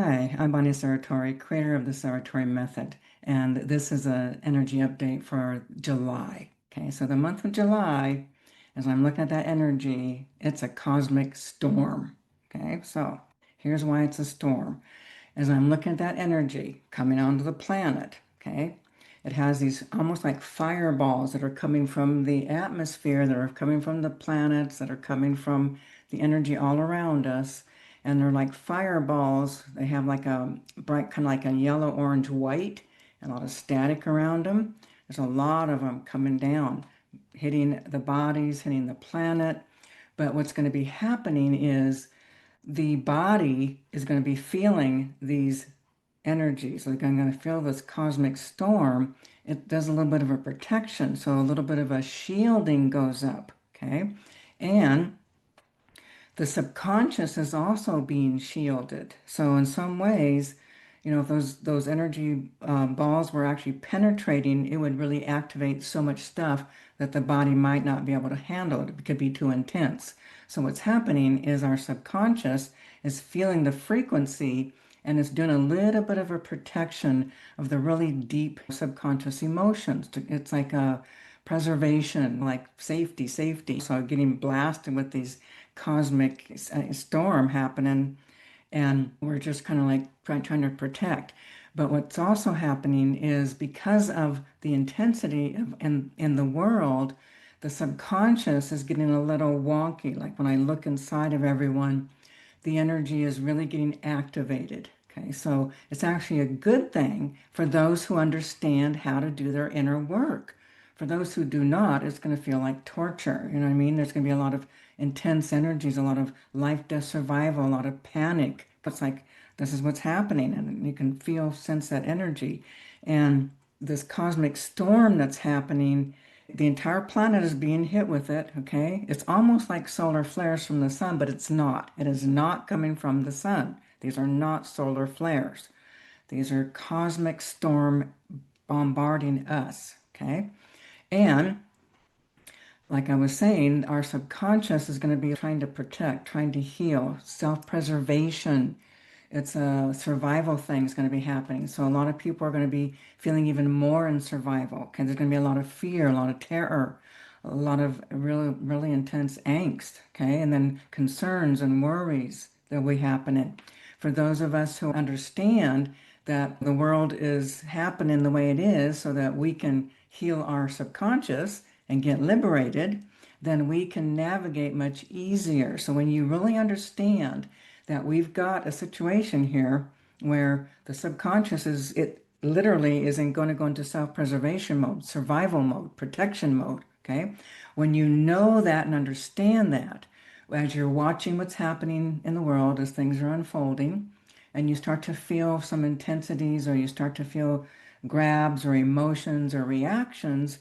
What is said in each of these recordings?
Hi, I'm Serratore, creator of the Serratore method, and this is an energy update for July. Okay, so the month of July, as I'm looking at that energy, it's a cosmic storm. Okay, so here's why it's a storm. As I'm looking at that energy coming onto the planet, okay, it has these almost like fireballs that are coming from the atmosphere, that are coming from the planets, that are coming from the energy all around us. And they're like fireballs. They have like a bright, kind of like a yellow, orange, white, and a lot of static around them. There's a lot of them coming down, hitting the bodies, hitting the planet. But what's going to be happening is the body is going to be feeling these energies. Like I'm going to feel this cosmic storm. It does a little bit of a protection. So a little bit of a shielding goes up. Okay. And the subconscious is also being shielded. So in some ways, if those energy balls were actually penetrating, it would really activate so much stuff that the body might not be able to handle it. It could be too intense. So what's happening is our subconscious is feeling the frequency and it's doing a little bit of a protection of the really deep subconscious emotions. It's like a preservation, like safety, safety. So getting blasted with these cosmic storm happening, and we're just kind of like trying to protect. But what's also happening is because of the intensity in the world, the subconscious is getting a little wonky. Like when I look inside of everyone, the energy is really getting activated. Okay, so it's actually a good thing for those who understand how to do their inner work. For those who do not, it's going to feel like torture. You know what I mean? There's going to be a lot of intense energies, a lot of life, death, survival, a lot of panic. It's like this is what's happening, and you can feel, sense that energy. And this cosmic storm that's happening, the entire planet is being hit with it, okay? It's almost like solar flares from the sun, but it's not. It is not coming from the sun. These are not solar flares. These are cosmic storm bombarding us, okay? And like I was saying, our subconscious is going to be trying to protect, trying to heal, self-preservation. It's a survival thing is going to be happening. So a lot of people are going to be feeling even more in survival. Okay, there's going to be a lot of fear, a lot of terror, a lot of really, really intense angst. Okay, and then concerns and worries that will be happening. For those of us who understand that the world is happening the way it is so that we can heal our subconscious and get liberated, then we can navigate much easier. So when you really understand that we've got a situation here where the subconscious it literally isn't going to go into self-preservation mode, survival mode, protection mode, okay? When you know that and understand that, as you're watching what's happening in the world as things are unfolding, and you start to feel some intensities or you start to feel grabs or emotions or reactions,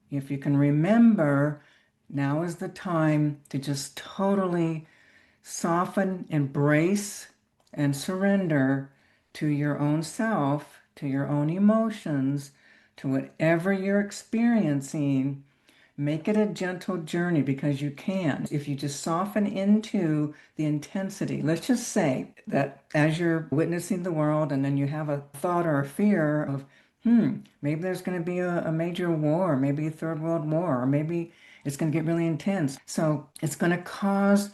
if you can remember, now is the time to just totally soften, embrace, and surrender to your own self, to your own emotions, to whatever you're experiencing. Make it a gentle journey because you can. If you just soften into the intensity, let's just say that as you're witnessing the world and then you have a thought or a fear of, maybe there's going to be a major war, maybe a third world war, or maybe it's going to get really intense. So it's going to cause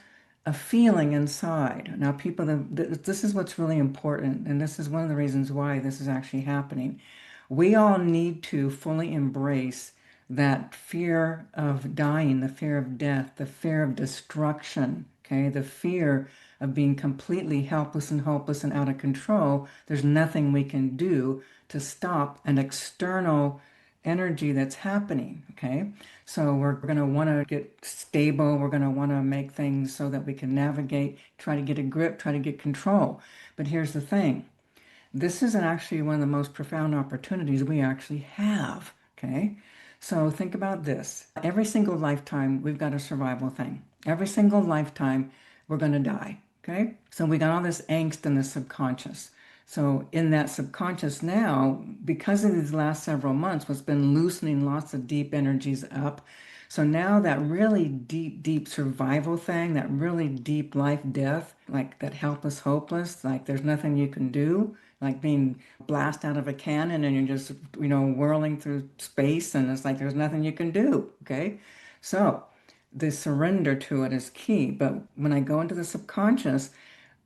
a feeling inside. Now, people, this is what's really important, and this is one of the reasons why this is actually happening. We all need to fully embrace that fear of dying, the fear of death, the fear of destruction, okay, the fear of being completely helpless and hopeless and out of control. There's nothing we can do to stop an external energy that's happening, okay? So we're going to want to get stable. We're going to want to make things so that we can navigate, try to get a grip, try to get control. But here's the thing. This is actually one of the most profound opportunities we actually have, okay? So think about this. Every single lifetime, we've got a survival thing. Every single lifetime, we're going to die, okay? So we got all this angst in the subconscious. So in that subconscious now, because of these last several months, what's been loosening lots of deep energies up. So now that really deep, deep survival thing, that really deep life death, like that helpless, hopeless, like there's nothing you can do, like being blasted out of a cannon and you're just, whirling through space and it's like there's nothing you can do. Okay. So the surrender to it is key. But when I go into the subconscious,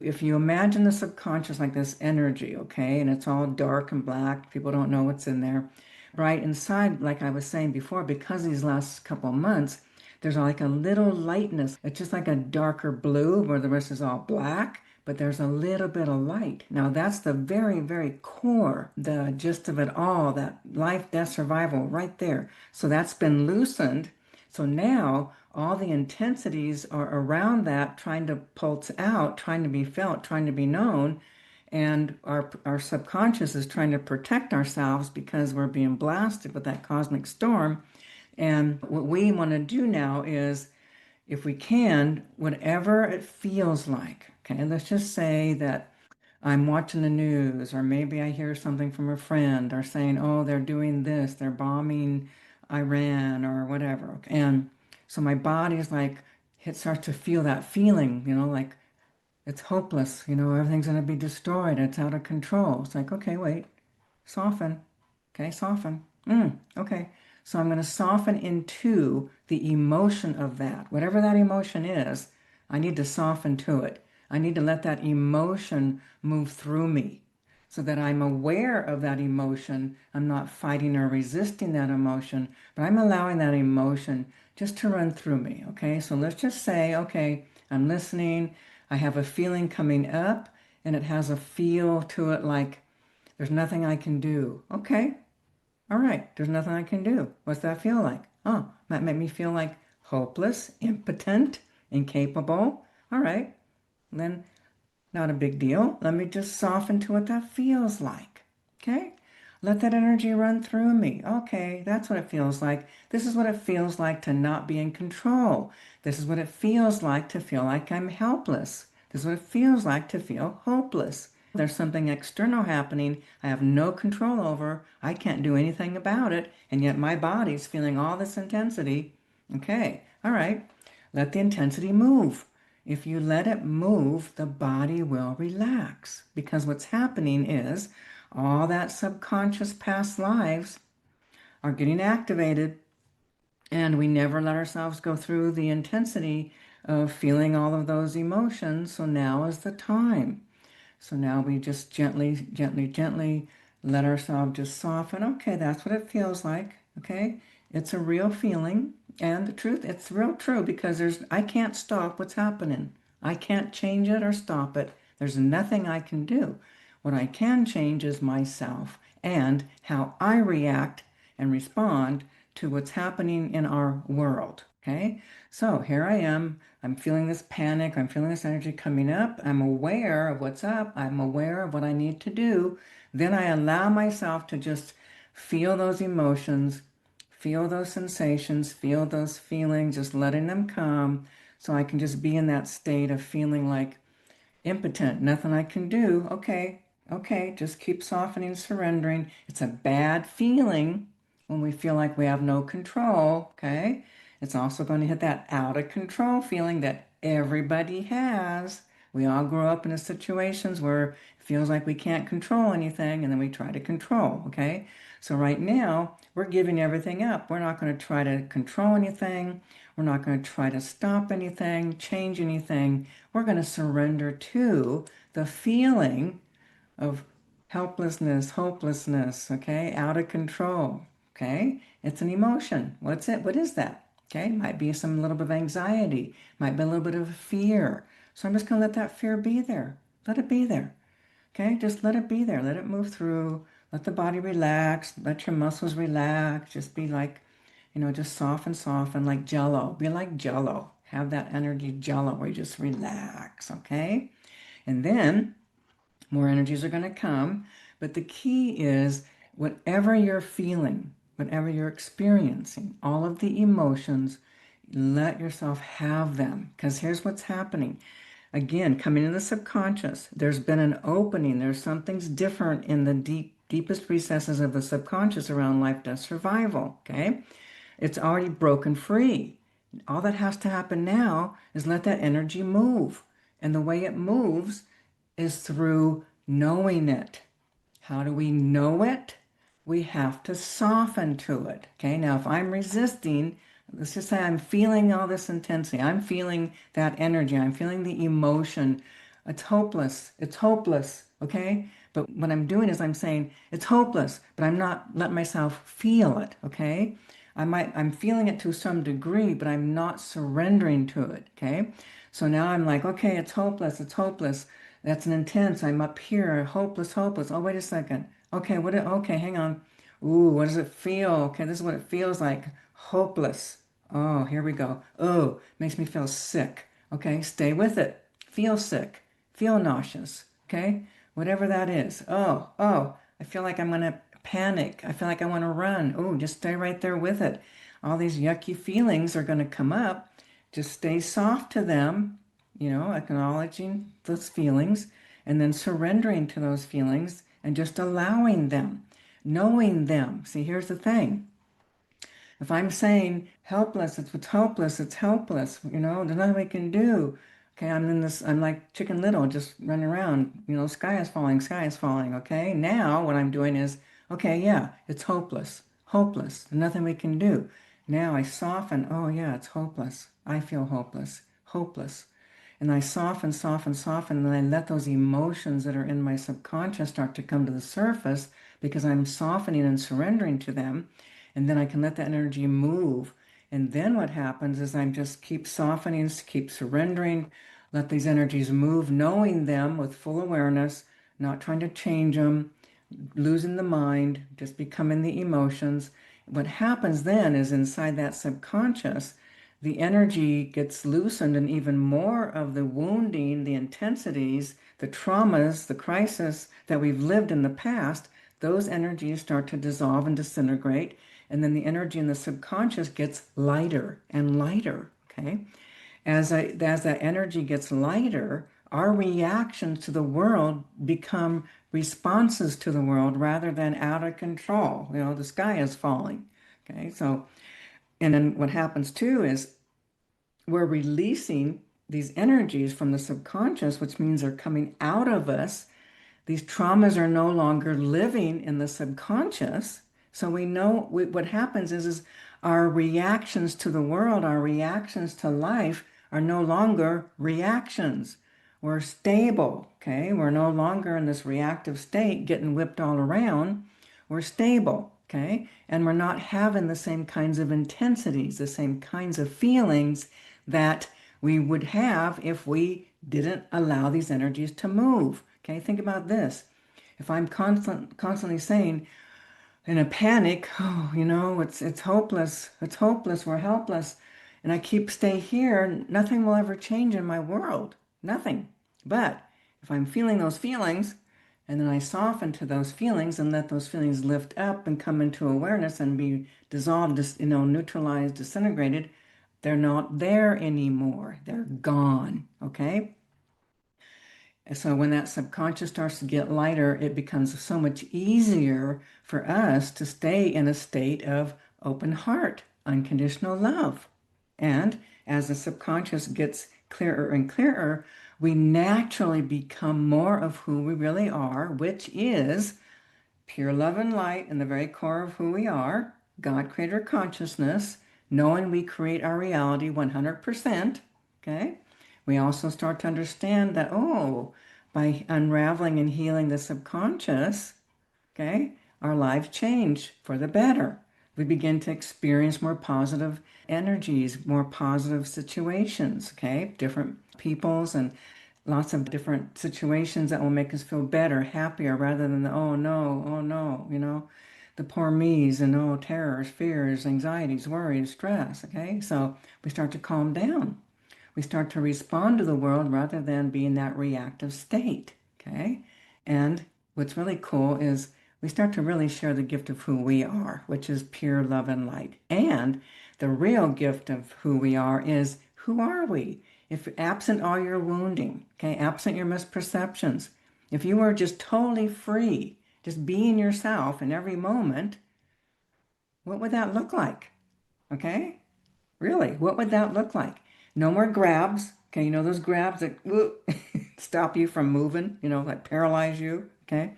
if you imagine the subconscious like this energy, okay, and it's all dark and black, people don't know what's in there. Right inside, like I was saying before, because these last couple of months, there's like a little lightness. It's just like a darker blue where the rest is all black, but there's a little bit of light. Now, that's the very, very core, the gist of it all, that life, death, survival right there. So that's been loosened. So now all the intensities are around that, trying to pulse out, trying to be felt, trying to be known. And our subconscious is trying to protect ourselves because we're being blasted with that cosmic storm. And what we want to do now is, if we can, whatever it feels like, okay, let's just say that I'm watching the news, or maybe I hear something from a friend, or saying, oh, they're doing this, they're bombing Iran, or whatever. And so my body's like, it starts to feel that feeling, like it's hopeless, everything's going to be destroyed, it's out of control. It's like, okay, wait, soften. Okay, soften. Okay. So I'm going to soften into the emotion of that. Whatever that emotion is, I need to soften to it. I need to let that emotion move through me so that I'm aware of that emotion. I'm not fighting or resisting that emotion, but I'm allowing that emotion just to run through me. Okay, so let's just say, okay, I'm listening. I have a feeling coming up, and it has a feel to it like there's nothing I can do. Okay, all right, there's nothing I can do. What's that feel like? Oh, that make me feel like hopeless, impotent, incapable. All right, then not a big deal. Let me just soften to what that feels like. Okay? Let that energy run through me. Okay, that's what it feels like. This is what it feels like to not be in control. This is what it feels like to feel like I'm helpless. This is what it feels like to feel hopeless. There's something external happening I have no control over. I can't do anything about it, and yet my body's feeling all this intensity. Okay, all right. Let the intensity move. If you let it move, the body will relax, because what's happening is all that subconscious past lives are getting activated, and we never let ourselves go through the intensity of feeling all of those emotions. So now is the time. So now we just gently, gently, gently let ourselves just soften. Okay, that's what it feels like. Okay, it's a real feeling. And the truth, it's real true, because I can't stop what's happening. I can't change it or stop it. There's nothing I can do. What I can change is myself and how I react and respond to what's happening in our world. Okay, so here I am. I'm feeling this panic. I'm feeling this energy coming up. I'm aware of what's up. I'm aware of what I need to do. Then I allow myself to just feel those emotions, feel those sensations, feel those feelings, just letting them come, so I can just be in that state of feeling like impotent, nothing I can do. Okay, okay, just keep softening, surrendering. It's a bad feeling when we feel like we have no control. Okay, it's also going to hit that out of control feeling that everybody has. We all grow up in situations where it feels like we can't control anything, and then we try to control. Okay, so right now we're giving everything up. We're not going to try to control anything. We're not going to try to stop anything, change anything. We're going to surrender to the feeling of helplessness, hopelessness, okay, out of control, okay? It's an emotion. What's it? What is that? Okay, might be some little bit of anxiety, might be a little bit of fear. So I'm just going to let that fear be there. Let it be there. Okay, just let it be there. Let it move through. Let the body relax. Let your muscles relax. Just be like, just soften, soften like jello. Be like jello. Have that energy jello where you just relax, okay? And then more energies are going to come. But the key is, whatever you're feeling, whatever you're experiencing, all of the emotions, let yourself have them. Because here's what's happening. Again, coming in the subconscious, there's been an opening. There's something's different in the deepest recesses of the subconscious around life, death, survival. Okay. It's already broken free. All that has to happen now is let that energy move. And the way it moves is through knowing it. How do we know it? We have to soften to it. Okay, now if I'm resisting, let's just say I'm feeling all this intensity, I'm feeling that energy, I'm feeling the emotion. It's hopeless. It's hopeless. Okay, but what I'm doing is I'm saying it's hopeless, but I'm not letting myself feel it. Okay, I'm feeling it to some degree, but I'm not surrendering to it. Okay, so now I'm like, okay, it's hopeless. It's hopeless. That's an intense. I'm up here, hopeless, hopeless. Oh, wait a second. Okay, okay, hang on. Ooh, what does it feel? Okay, this is what it feels like. Hopeless. Oh, here we go. Oh, makes me feel sick. Okay, stay with it. Feel sick. Feel nauseous. Okay, whatever that is. I feel like I'm gonna panic. I feel like I want to run. Oh, just stay right there with it. All these yucky feelings are gonna come up. Just stay soft to them, acknowledging those feelings and then surrendering to those feelings and just allowing them, knowing them. See, here's the thing. If I'm saying helpless, it's hopeless, it's helpless, there's nothing we can do. Okay, I'm like Chicken Little, just running around, sky is falling, okay? Now what I'm doing is, okay, yeah, it's hopeless, hopeless, there's nothing we can do. Now I soften, oh yeah, it's hopeless. I feel hopeless, hopeless. And I soften, soften, soften, and I let those emotions that are in my subconscious start to come to the surface because I'm softening and surrendering to them. And then I can let that energy move. And then what happens is I just keep softening, keep surrendering, let these energies move, knowing them with full awareness, not trying to change them, losing the mind, just becoming the emotions. What happens then is inside that subconscious, the energy gets loosened and even more of the wounding, the intensities, the traumas, the crisis that we've lived in the past, those energies start to dissolve and disintegrate. And then the energy in the subconscious gets lighter and lighter. Okay. As that energy gets lighter, our reactions to the world become responses to the world rather than out of control. The sky is falling. Okay. So, and then what happens too is we're releasing these energies from the subconscious, which means they're coming out of us. These traumas are no longer living in the subconscious. So we know what happens is our reactions to the world, our reactions to life are no longer reactions. We're stable, okay? We're no longer in this reactive state getting whipped all around. We're stable, okay? And we're not having the same kinds of intensities, the same kinds of feelings that we would have if we didn't allow these energies to move. Okay, think about this. If I'm constantly saying in a panic, oh, it's hopeless, we're helpless, and I keep stay here, nothing will ever change in my world. Nothing. But if I'm feeling those feelings, and then I soften to those feelings and let those feelings lift up and come into awareness and be dissolved, neutralized, disintegrated, they're not there anymore. They're gone. Okay? So when that subconscious starts to get lighter, it becomes so much easier for us to stay in a state of open heart, unconditional love. And as the subconscious gets clearer and clearer, we naturally become more of who we really are, which is pure love and light in the very core of who we are, God creator consciousness, knowing we create our reality 100%. Okay. We also start to understand that, oh, by unraveling and healing the subconscious, okay, our lives change for the better. We begin to experience more positive energies, more positive situations, okay, different peoples and lots of different situations that will make us feel better, happier, rather than the oh no, the poor me's and oh, terrors, fears, anxieties, worries, stress, okay? So we start to calm down. We start to respond to the world rather than be in that reactive state, okay? And what's really cool is we start to really share the gift of who we are, which is pure love and light. And the real gift of who we are is who are we? If absent all your wounding, okay, absent your misperceptions, if you were just totally free, just being yourself in every moment, what would that look like? Okay? Really, what would that look like? No more grabs. Okay, you know those grabs that stop you from moving, that paralyze you. Okay?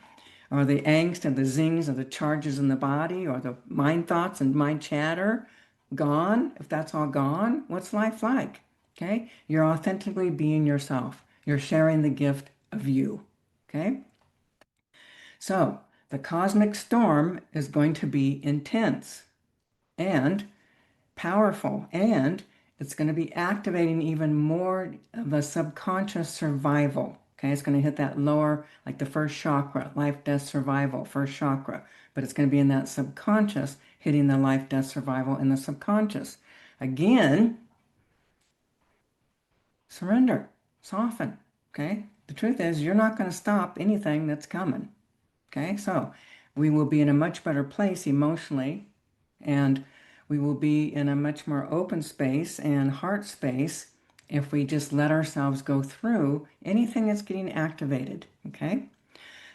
Or the angst and the zings of the charges in the body, or the mind thoughts and mind chatter gone. If that's all gone, what's life like? Okay? You're authentically being yourself. You're sharing the gift of you. Okay? So the cosmic storm is going to be intense and powerful, and it's going to be activating even more of the subconscious survival. Okay, it's going to hit that lower, like the first chakra, life, death, survival, first chakra, but it's going to be in that subconscious, hitting the life, death, survival in the subconscious. Again, surrender, soften. Okay, the truth is, you're not going to stop anything that's coming. Okay, so we will be in a much better place emotionally, and we will be in a much more open space and heart space if we just let ourselves go through anything that's getting activated. Okay,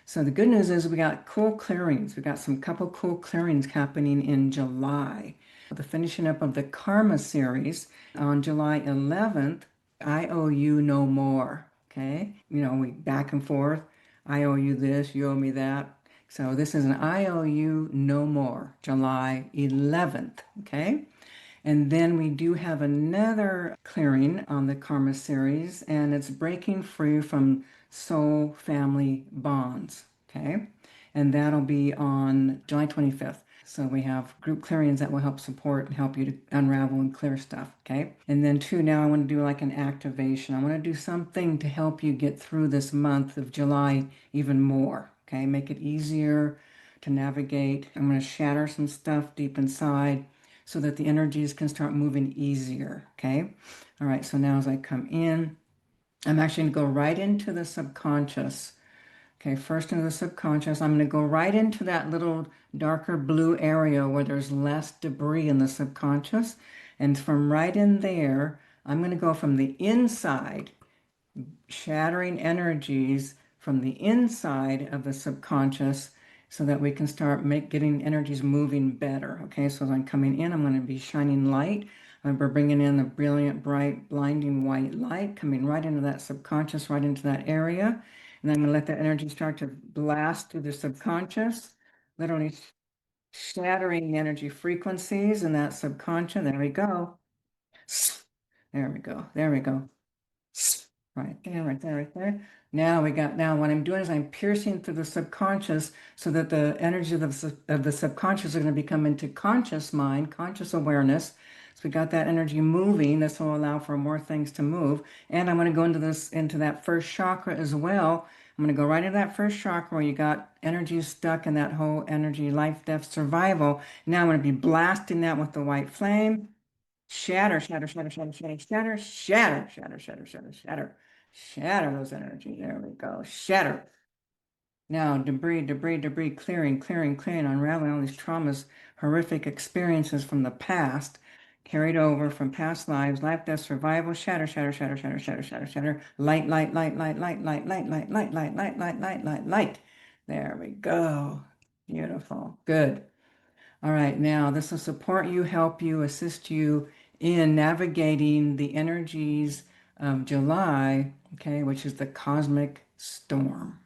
so the good news is we got cool clearings. We got some couple cool clearings happening in July. The finishing up of the Karma series on July 11th, I owe you no more. Okay, we back and forth. I owe you this, you owe me that. So this is an I owe you no more, July 11th. Okay. And then we do have another clearing on the Karma series, and it's breaking free from soul family bonds. Okay. And that'll be on July 25th. So we have group clearings that will help support and help you to unravel and clear stuff. Okay. And then, too, now I want to do like an activation. I want to do something to help you get through this month of July even more. Okay. Make it easier to navigate. I'm going to shatter some stuff deep inside so that the energies can start moving easier. Okay. All right. So now as I come in, I'm actually going to go right into the subconscious. Okay. First into the subconscious. I'm going to go right into that little darker blue area where there's less debris in the subconscious. And from right in there, I'm going to go from the inside, shattering energies from the inside of the subconscious so that we can start getting energies moving better. Okay, so as I'm coming in, I'm going to be shining light. We're bringing in the brilliant, bright, blinding white light coming right into that subconscious, right into that area. And then I'm going to let that energy start to blast through the subconscious, literally shattering the energy frequencies in that subconscious. There we go. There we go. There we go. Right there, right there, right there. Now what I'm doing is I'm piercing through the subconscious so that the energy of the subconscious are going to become into conscious mind, conscious awareness. So we got that energy moving. This will allow for more things to move. And I'm going to go into that first chakra as well. I'm going to go right into that first chakra where you got energy stuck in that whole energy, life, death, survival. Now I'm going to be blasting that with the white flame. Shatter, shatter, shatter, shatter, shatter, shatter, shatter, shatter, shatter, shatter, shatter, shatter those energy. There we go. Shatter. Now, debris, debris, debris, clearing, clearing, clearing, unraveling all these traumas, horrific experiences from the past, carried over from past lives, life, death, survival, shatter, shatter, shatter, shatter, shatter, shatter, shatter, light, light, light, light, light, light, light, light, light, light, light, light, light, light, light. There we go. Beautiful. Good. All right, now this will support you, help you, assist you in navigating the energies of July, okay, which is the cosmic storm.